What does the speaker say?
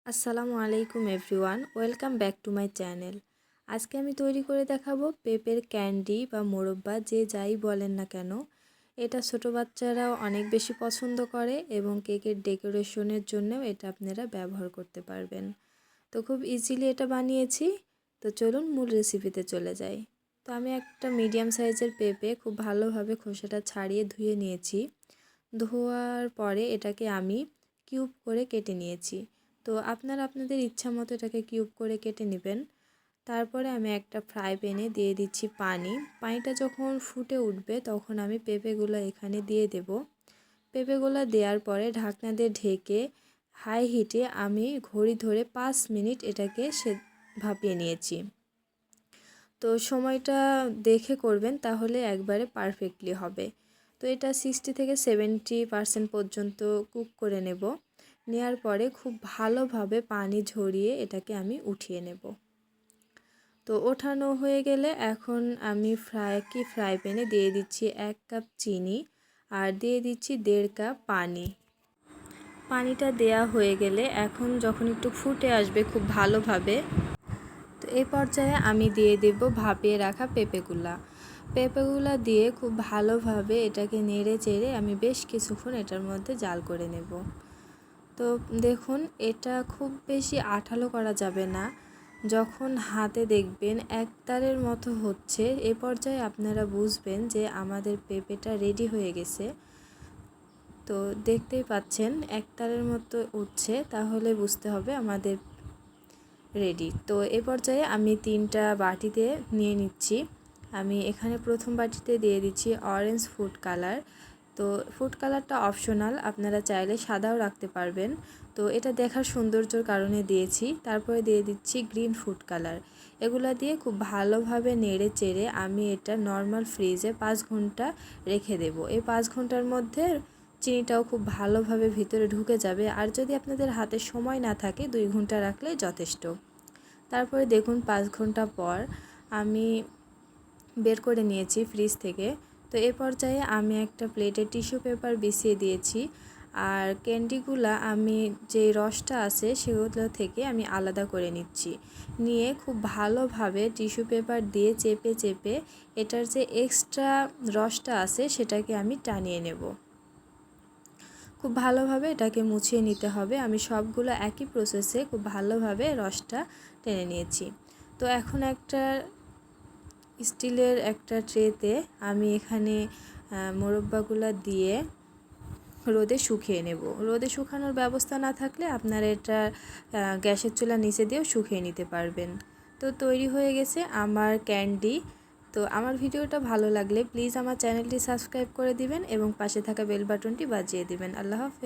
আসসালামু আলাইকুম everyone, welcome back to my channel. আজকে আমি তৈরি করে দেখাবো পেঁপের ক্যান্ডি বা মোরব্বা, যে যাই বলেন না কেন। এটা ছোটো বাচ্চারাও অনেক বেশি পছন্দ করে এবং কেকের ডেকোরেশনের জন্যও এটা আপনারা ব্যবহার করতে পারবেন। তো খুব ইজিলি এটা বানিয়েছি। তো চলুন মূল রেসিপিতে চলে যাই। তো আমি একটা মিডিয়াম সাইজের পেঁপে খুব ভালোভাবে খোসাটা ছাড়িয়ে ধুয়ে নিয়েছি। ধোয়ার পরে এটাকে আমি কিউব করে কেটে নিয়েছি। তো আপনারা আপনাদের ইচ্ছা মতো এটাকে কিউব করে কেটে নেবেন। তারপরে আমি একটা ফ্রাই প্যানে দিয়ে দিচ্ছি পানি। পানিটা যখন ফুটে উঠবে তখন আমি পেঁপেগুলো এখানে দিয়ে দেব। পেঁপেগুলো দেওয়ার পরে ঢাকনা দিয়ে ঢেকে হাই হিটে আমি ঘড়ি ধরে 5 মিনিট এটাকে ভাপিয়ে নিয়েছি। তো সময়টা দেখে করবেন, তাহলে একবারে পারফেক্টলি হবে। তো এটা 60 থেকে 70% পর্যন্ত কুক করে নেব। নেওয়ার পরে খুব ভালোভাবে পানি ঝরিয়ে এটাকে আমি উঠিয়ে নেব। তো ওঠানো হয়ে গেলে এখন আমি ফ্রাই প্যানে দিয়ে দিচ্ছি 1 কাপ চিনি আর দিয়ে দিচ্ছি 1.5 কাপ পানি। পানিটা দেয়া হয়ে গেলে এখন যখন একটু ফুটে আসবে খুব ভালোভাবে, তো এই পর্যায়ে আমি দিয়ে দেব ভাপিয়ে রাখা পেঁপেগুলা দিয়ে খুব ভালোভাবে এটাকে নেড়ে চেড়ে আমি বেশ কিছুক্ষণ এটার মধ্যে জাল করে নেব। তো দেখুন, এটা খুব বেশি আঠালো করা যাবে না। যখন হাতে দেখবেন একতারের মতো হচ্ছে, এ পর্যায়ে আপনারা বুঝবেন যে আমাদের পেঁপেটা রেডি হয়ে গেছে। তো দেখতেই পাচ্ছেন একতারের মতো উঠছে, তাহলে বুঝতে হবে আমাদের রেডি। তো এ পর্যায়ে আমি 3টা বাটিতে নিয়ে নিচ্ছি। আমি এখানে প্রথম বাটিতে দিয়ে দিচ্ছি অরেঞ্জ ফুড কালার। তো ফুড কালারটা অপশনাল, আপনারা চাইলে সাদাও রাখতে পারবেন। তো এটা দেখার সৌন্দর্যের কারণে দিয়েছি। তারপরে দিয়ে দিচ্ছি গ্রিন ফুড কালার। এগুলা দিয়ে খুব ভালোভাবে নেড়ে চেড়ে আমি এটা নর্মাল ফ্রিজে 5 ঘন্টা রেখে দেব। এই 5 ঘন্টার মধ্যে চিনিটাও খুব ভালোভাবে ভিতরে ঢুকে যাবে। আর যদি আপনাদের হাতে সময় না থাকে 2 ঘন্টা রাখলে যথেষ্ট। তারপরে দেখুন 5 ঘন্টা পর আমি বের করে নিয়েছি ফ্রিজ থেকে। তো এ পর্যায়ে আমি একটা প্লেটে টিস্যু পেপার বিছিয়ে দিয়েছি। আর ক্যান্ডিগুলা আমি যে রসটা আছে সেগুলো থেকে আমি আলাদা করে নিচ্ছি। নিয়ে খুব ভালোভাবে টিস্যু পেপার দিয়ে চেপে চেপে এটার যে এক্সট্রা রসটা আছে সেটাকে আমি টানিয়ে নেব। খুব ভালোভাবে এটাকে মুছিয়ে নিতে হবে। আমি সবগুলো একই প্রসেসে খুব ভালোভাবে রসটা টেনে নিয়েছি। তো এখন একটা স্টিলের একটা ট্রেতে আমি এখানে মোরব্বাগুলো দিয়ে রোদে শুকিয়ে নেব। রোদে শুকানোর ব্যবস্থা না থাকলে আপনারা এটা গ্যাসের চুলার নিচে দিয়েও শুকিয়ে নিতে পারবেন। তো তৈরি হয়ে গেছে আমার ক্যান্ডি। তো আমার ভিডিওটা ভালো লাগলে প্লিজ আমার চ্যানেলটি সাবস্ক্রাইব করে দিবেন এবং পাশে থাকা বেল বাটনটি বাজিয়ে দিবেন। আল্লাহ হাফেজ।